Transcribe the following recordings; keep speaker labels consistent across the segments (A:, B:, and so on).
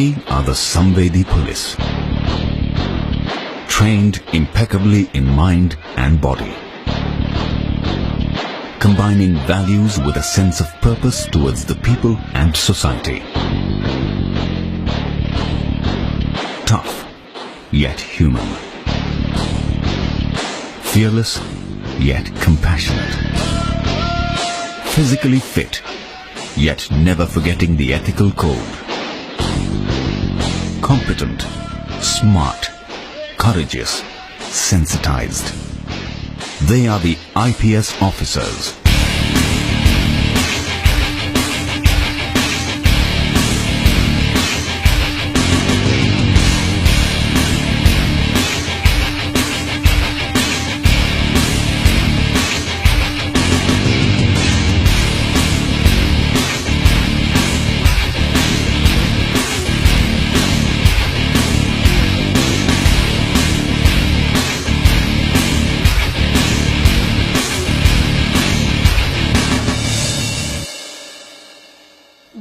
A: They are the Samvedi police, trained impeccably in mind and body, combining values with a sense of purpose towards the people and society. Tough, yet human. Fearless, yet compassionate. Physically fit, yet never forgetting the ethical code. Competent, smart, courageous, sensitized. They are the IPS officers.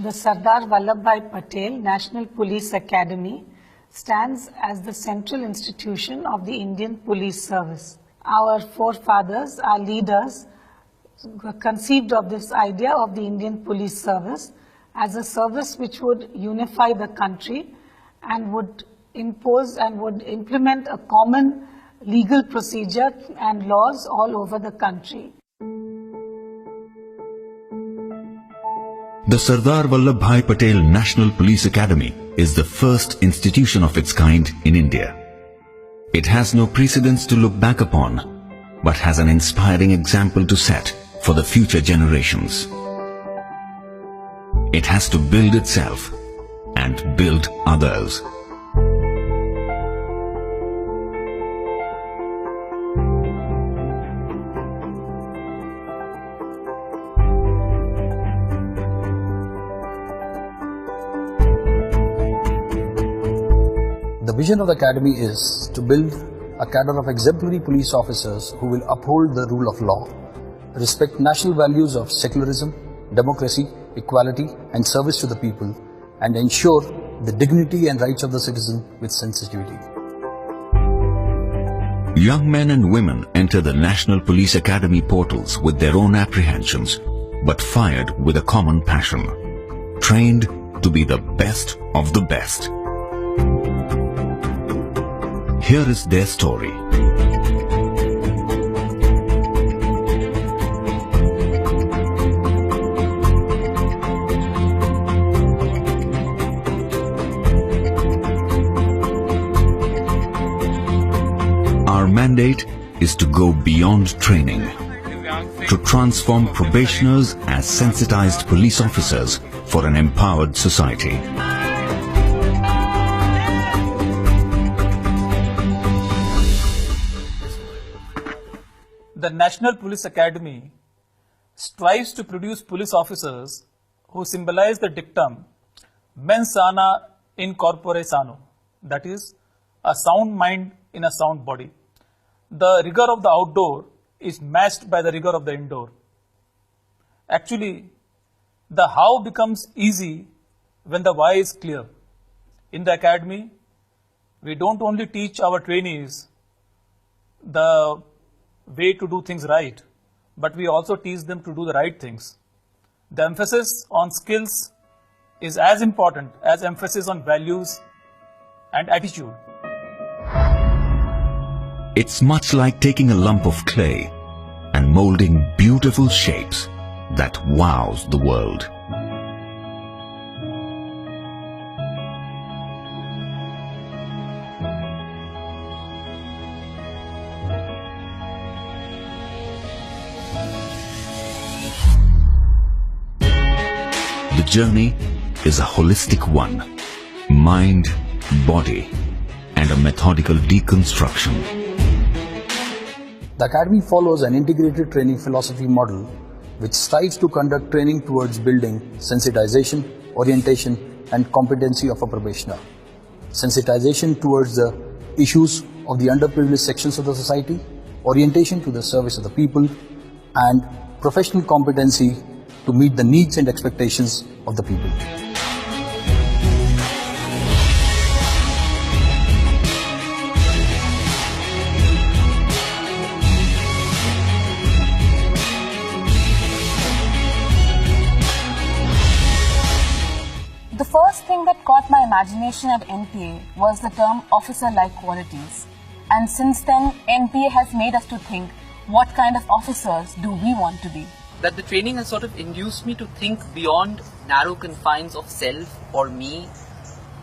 B: The Sardar Vallabhbhai Patel National Police Academy stands as the central institution of the Indian Police Service. Our forefathers, our leaders, conceived of this idea of the Indian Police Service as a service which would unify the country and would impose and would implement a common legal procedure and laws all over the country.
A: The Sardar Vallabhbhai Patel National Police Academy is the first institution of its kind in India. It has no precedents to look back upon, but has an inspiring example to set for the future generations. It has to build itself and build others.
C: The vision of the Academy is to build a cadre of exemplary police officers who will uphold the rule of law, respect national values of secularism, democracy, equality and service to the people, and ensure the dignity and rights of the citizen with sensitivity.
A: Young men and women enter the National Police Academy portals with their own apprehensions, but fired with a common passion, trained to be the best of the best. Here is their story. Our mandate is to go beyond training, to transform probationers as sensitized police officers for an empowered society.
D: The National Police Academy strives to produce police officers who symbolize the dictum mens sana in corpore sano, that is, a sound mind in a sound body. The rigor of the outdoor is matched by the rigor of the indoor. Actually, the how becomes easy when the why is clear. In the academy, we don't only teach our trainees the way to do things right, but we also teach them to do the right things. The emphasis on skills is as important as emphasis on values and attitude.
A: It's much like taking a lump of clay and molding beautiful shapes that wows the world. The journey is a holistic one, mind, body, and a methodical deconstruction.
C: The Academy follows an integrated training philosophy model which strives to conduct training towards building sensitization, orientation, and competency of a probationer. Sensitization towards the issues of the underprivileged sections of the society, orientation to the service of the people, and professional competency to meet the needs and expectations of the people.
E: imagination at NPA was the term officer-like qualities. And since then, NPA has made us to think, what kind of officers do we want to be?
F: That the training has sort of induced me to think beyond narrow confines of self or me,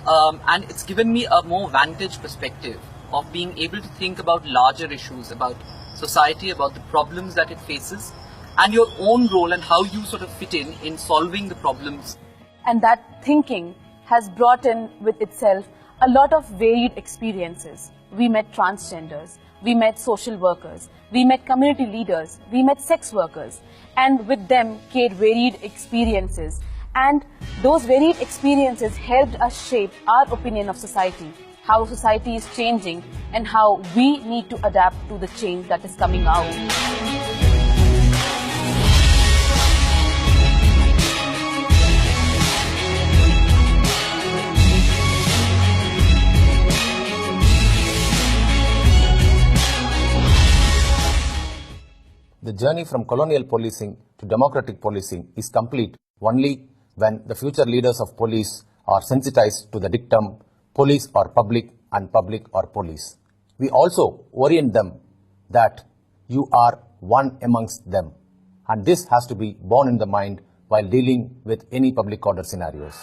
F: and it's given me a more vantage perspective of being able to think about larger issues, about society, about the problems that it faces, and your own role and how you sort of fit in solving the problems.
E: And that thinking has brought in with itself a lot of varied experiences. We met transgenders, we met social workers, we met community leaders, we met sex workers, and with them came varied experiences. And those varied experiences helped us shape our opinion of society, how society is changing, and how we need to adapt to the change that is coming out.
G: The journey from colonial policing to democratic policing is complete only when the future leaders of police are sensitized to the dictum, police are public and public are police. We also orient them that you are one amongst them, and this has to be borne in the mind while dealing with any public order scenarios.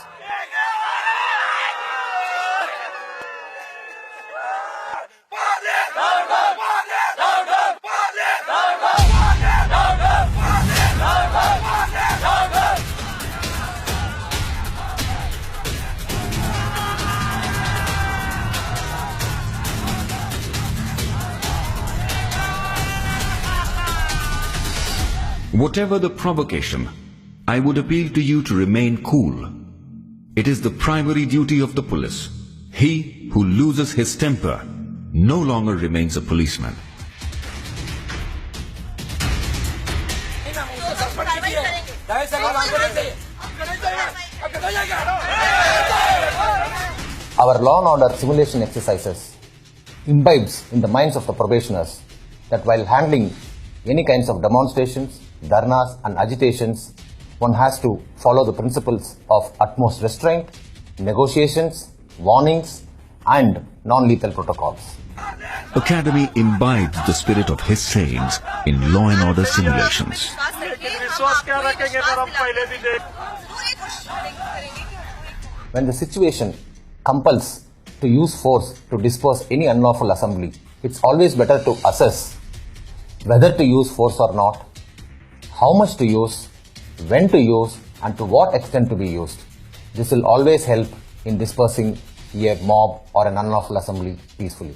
A: Whatever the provocation, I would appeal to you to remain cool. It is the primary duty of the police. He who loses his temper no longer remains a policeman.
G: Our law and order simulation exercises imbibes in the minds of the probationers that while handling any kinds of demonstrations, dharnas and agitations, one has to follow the principles of utmost restraint, negotiations, warnings and non-lethal protocols.
A: Academy imbibes the spirit of his sayings in law and order simulations.
G: When the situation compels to use force to disperse any unlawful assembly, it's always better to assess whether to use force or not, how much to use, when to use, and to what extent to be used. This will always help in dispersing a mob or an unlawful assembly peacefully.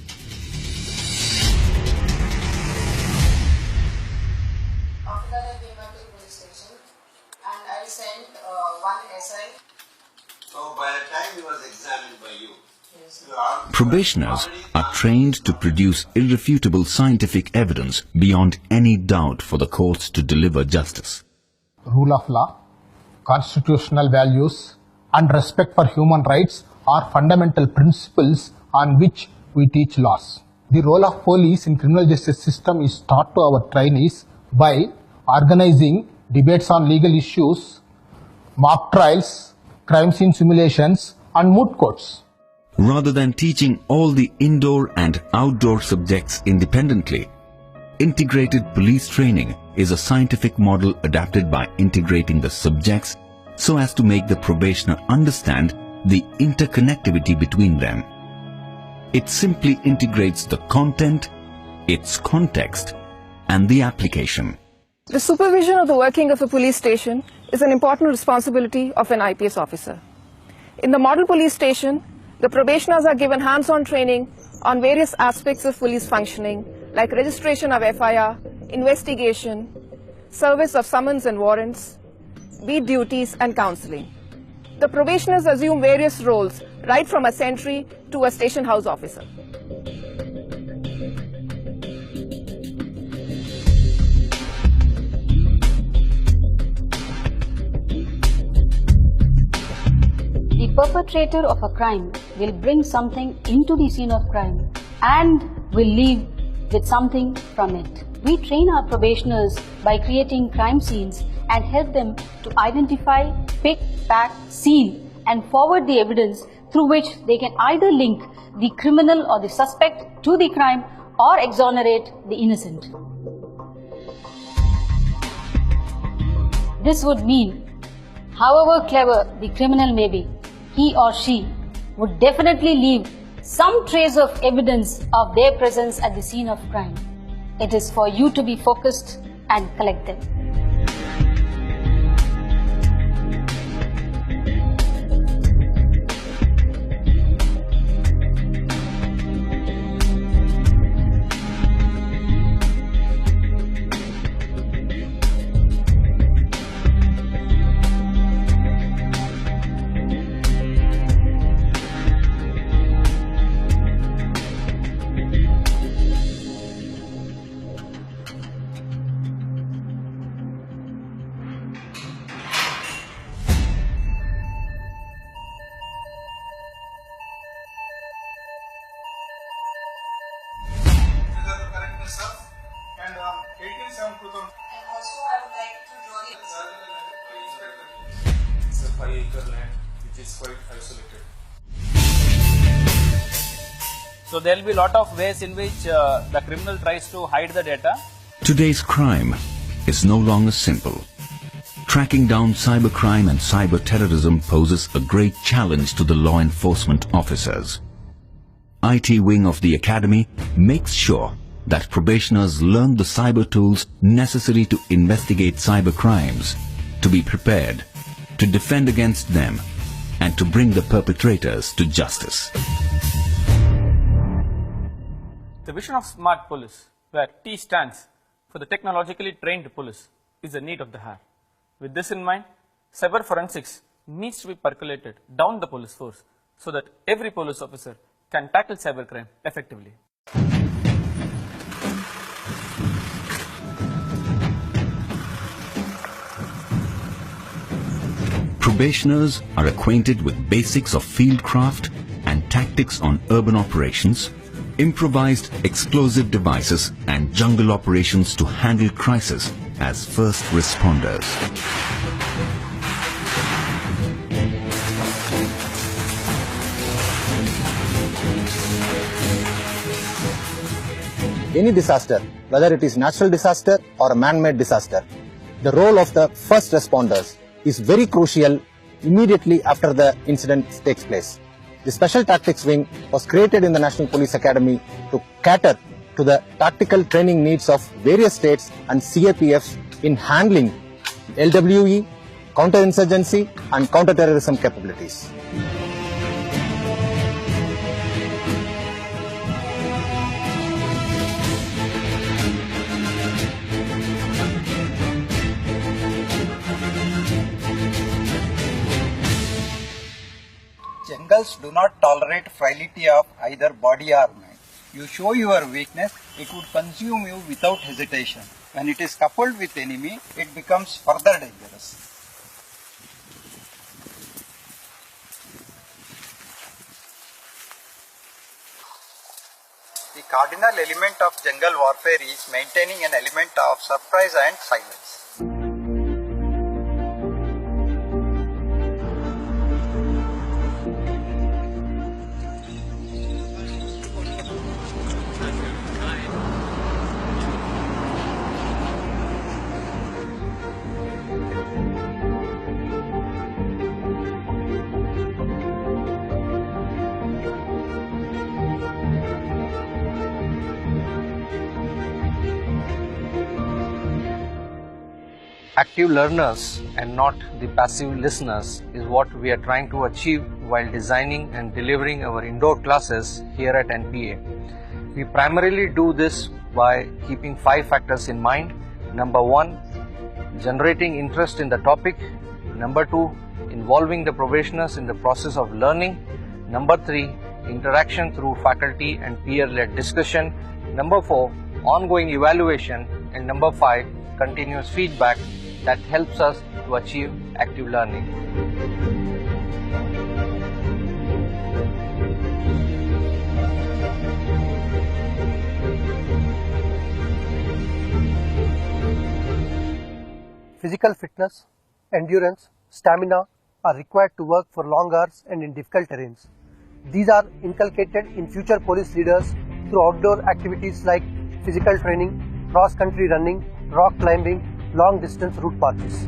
H: After that, I came back to the police station and I sent one SI.
I: So by the time he was examined by you,
A: Probationers are trained to produce irrefutable scientific evidence beyond any doubt for the courts to deliver justice.
J: Rule of law, constitutional values, and respect for human rights are fundamental principles on which we teach laws. The role of police in criminal justice system is taught to our trainees by organizing debates on legal issues, mock trials, crime scene simulations, and moot courts.
A: Rather than teaching all the indoor and outdoor subjects independently, integrated police training is a scientific model adapted by integrating the subjects so as to make the probationer understand the interconnectivity between them. It simply integrates the content, its context, and the application.
K: The supervision of the working of a police station is an important responsibility of an IPS officer. In the model police station, the probationers are given hands-on training on various aspects of police functioning, like registration of FIR, investigation, service of summons and warrants, beat duties and counseling. The probationers assume various roles, right from a sentry to a station house officer.
L: The perpetrator of a crime will bring something into the scene of crime and will leave with something from it. We train our probationers by creating crime scenes and help them to identify, pick, pack, seal and forward the evidence through which they can either link the criminal or the suspect to the crime or exonerate the innocent. This would mean, however clever the criminal may be, he or she would definitely leave some trace of evidence of their presence at the scene of crime. It is for you to be focused and collect them.
M: And 1872.
H: And also I would like to draw the
M: It's a 5-acre land which is quite isolated.
D: So there will be a lot of ways in which the criminal tries to hide the data.
A: Today's crime is no longer simple. Tracking down cybercrime and cyber terrorism poses a great challenge to the law enforcement officers. IT wing of the Academy makes sure that probationers learn the cyber tools necessary to investigate cyber crimes, to be prepared, to defend against them, and to bring the perpetrators to justice.
D: The vision of smart police, where T stands for the technologically trained police, is the need of the hour. With this in mind, cyber forensics needs to be percolated down the police force so that every police officer can tackle cybercrime effectively.
A: Probationers are acquainted with basics of fieldcraft and tactics on urban operations, improvised explosive devices and jungle operations to handle crisis as first responders.
G: Any disaster, whether it is natural disaster or a man-made disaster, the role of the first responders is very crucial immediately after the incident takes place. The Special Tactics Wing was created in the National Police Academy to cater to the tactical training needs of various states and CAPFs in handling LWE, counterinsurgency and counterterrorism capabilities.
N: Jungles do not tolerate frailty of either body or mind. You show your weakness, it would consume you without hesitation. When it is coupled with enemy, it becomes further dangerous. The cardinal element of jungle warfare is maintaining an element of surprise and silence.
O: Active learners and not the passive listeners is what we are trying to achieve while designing and delivering our indoor classes here at NPA. We primarily do this by keeping 5 factors in mind. Number 1, generating interest in the topic. Number 2, involving the probationers in the process of learning. Number 3, interaction through faculty and peer-led discussion. Number 4, ongoing evaluation. And number 5, continuous feedback that helps us to achieve active learning.
P: Physical fitness, endurance, stamina are required to work for long hours and in difficult terrains. These are inculcated in future police leaders through outdoor activities like physical training, cross-country running, rock climbing, long-distance route parties.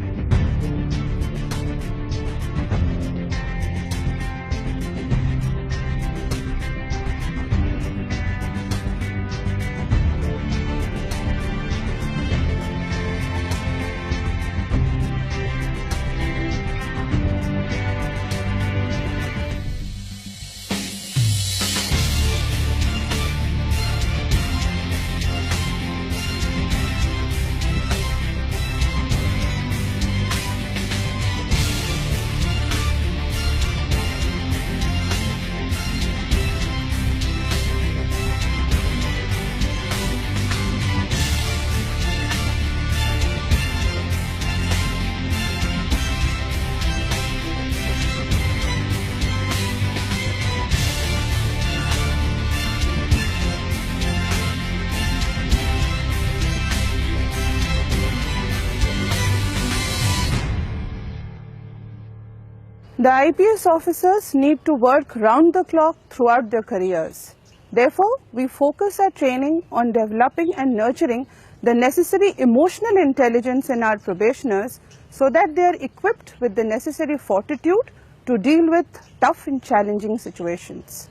Q: The IPS officers need to work round the clock throughout their careers. Therefore, we focus our training on developing and nurturing the necessary emotional intelligence in our probationers so that they are equipped with the necessary fortitude to deal with tough and challenging situations.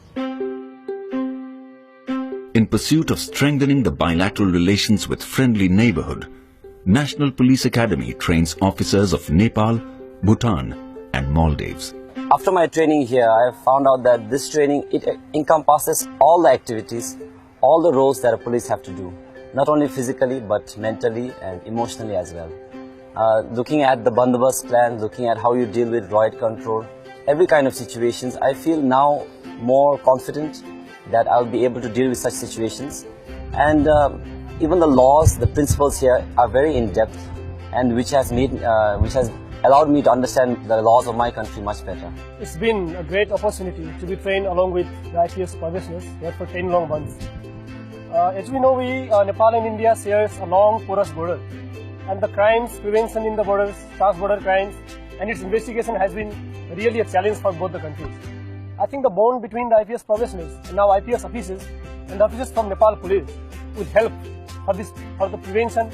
A: In pursuit of strengthening the bilateral relations with friendly neighborhood, National Police Academy trains officers of Nepal, Bhutan, and Maldives.
R: After my training here, I have found out that this training, it encompasses all the activities, all the roles that a police have to do, not only physically but mentally and emotionally as well. Looking at the bandobast plan, looking at how you deal with riot control, every kind of situations, I feel now more confident that I'll be able to deal with such situations. And even the laws, the principles here are very in-depth, and which has allowed me to understand the laws of my country much better.
P: It's been a great opportunity to be trained along with the IPS probationers here for 10 long months. As we know, Nepal and India shares a long porous border, and the crimes prevention in the borders, trans-border crimes, and its investigation has been really a challenge for both the countries. I think the bond between the IPS probationers and now IPS officers and the officers from Nepal Police will help for the prevention,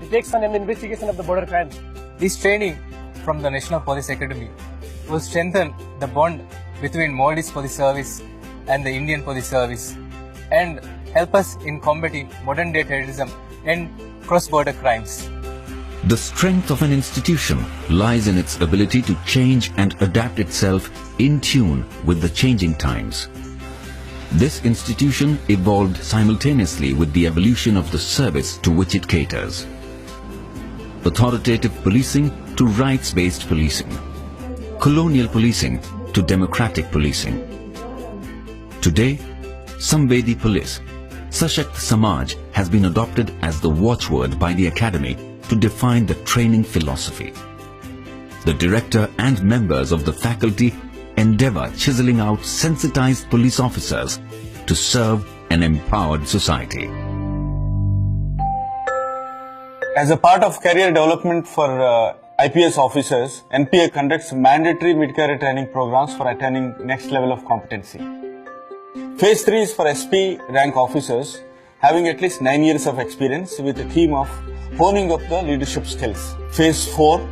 P: detection and investigation of the border crimes.
S: This training from the National Police Academy will strengthen the bond between Maldives Police Service and the Indian Police Service and help us in combating modern day terrorism and cross-border crimes.
A: The strength of an institution lies in its ability to change and adapt itself in tune with the changing times. This institution evolved simultaneously with the evolution of the service to which it caters. Authoritative policing to rights-based policing, colonial policing to democratic policing. Today, Samvedi Police, Sashakt Samaj has been adopted as the watchword by the Academy to define the training philosophy. The director and members of the faculty endeavor chiseling out sensitized police officers to serve an empowered society.
T: As a part of career development for IPS officers, NPA conducts mandatory mid-career training programs for attaining next level of competency. Phase 3 is for SP rank officers having at least 9 years of experience with the theme of honing up the leadership skills. Phase 4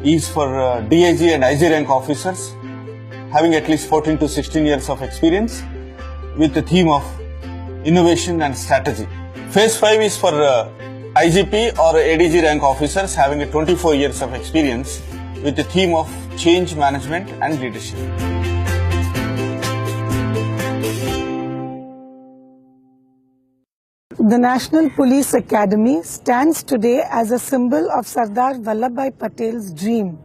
T: is for DIG and IG rank officers having at least 14 to 16 years of experience with the theme of innovation and strategy. Phase 5 is for IGP or ADG rank officers having 24 years of experience with the theme of change management and leadership.
B: The National Police Academy stands today as a symbol of Sardar Vallabhbhai Patel's dream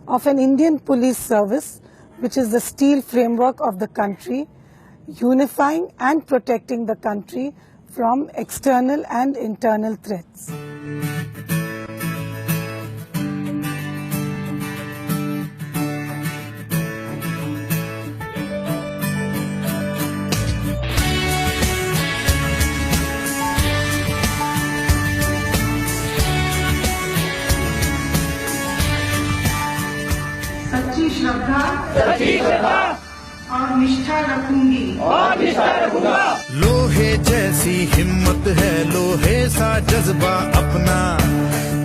B: of an Indian police service which is the steel framework of the country, unifying and protecting the country from external and internal threats.
U: सच्ची श्रद्धा और निष्ठा निष्ठा रखूंगी और निष्ठा रखूंगा। लोहे जैसी हिम्मत है, लोहे सा जज्बा अपना,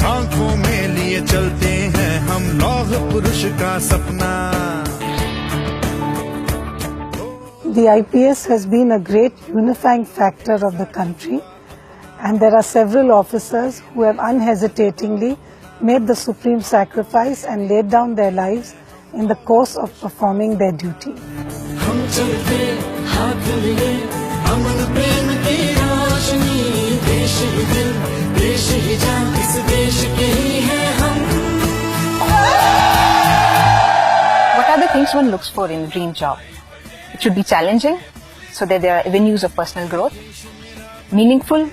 U: आंखों में लिए चलते हैं हम लौह पुरुष का सपना।
B: The IPS has been a great unifying factor of the country, and there are several officers who have unhesitatingly made the supreme sacrifice and laid down their lives in the course of performing their duty.
V: What are the things one looks for in a dream job? It should be challenging, so that there are avenues of personal growth, meaningful,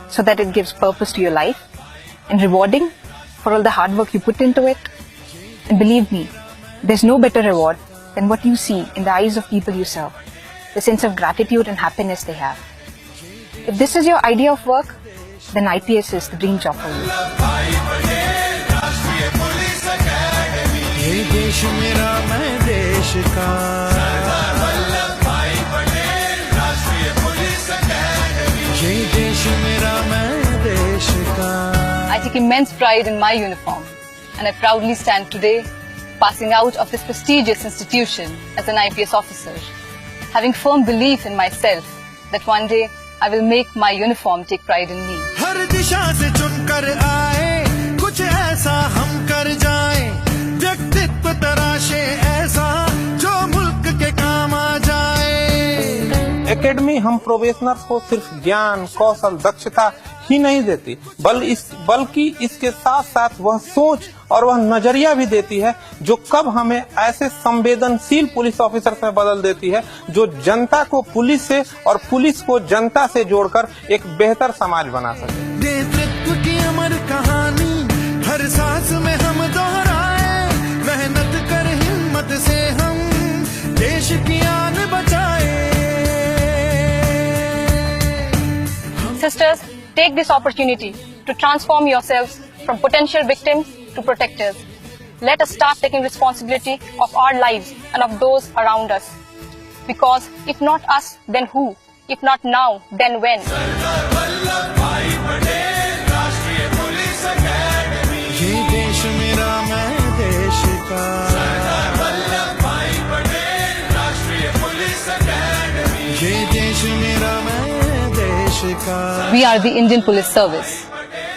V: so that it gives purpose to your life, and rewarding for all the hard work you put into it. And believe me, there's no better reward than what you see in the eyes of people you serve, the sense of gratitude and happiness they have. If this is your idea of work, then IPS is the dream job for you.
U: ये देश मेरा मैं देश का, ये देश मेरा मैं देश का।
E: I take immense pride in my uniform, and I proudly stand today passing out of this prestigious institution as an IPS officer, having firm belief in myself that one day I will make my uniform take pride in me.
U: हर दिशा से चुनकर आए, कुछ ऐसा हम कर जाएं, व्यक्तित्व तराशे ऐसा जो मुल्क के काम आ जाए।
W: एकेडमी हम प्रोबेशनर्स को सिर्फ ज्ञान, कौशल, दक्षता ही नहीं देती, बल्कि इसके साथ साथ वह सोच और वह नजरिया भी देती है जो कब हमें ऐसे संवेदनशील पुलिस ऑफिसर में बदल देती है जो जनता को पुलिस से और पुलिस को जनता से जोड़कर एक बेहतर समाज बना सके।
U: नेतृत्व की अमर कहानी हर सांस में हम दोहराए, मेहनत कर हिम्मत से हम देश की आन बचाए।
E: Sisters, take this opportunity to transform yourselves from potential victims to protectors. Let us start taking responsibility of our lives and of those around us. Because if not us, then who? If not now, then when?
U: ये देश मेरा मैं देश का, ये देश मेरा मैं देश का।
E: We are the Indian Police Service.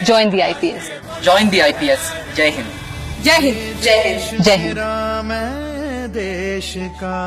E: Join the IPS.
F: Join the IPS. Jai Hind.
E: Jai Hind. Jai Hind. Jai Hind.
U: मेरा मैं देश का।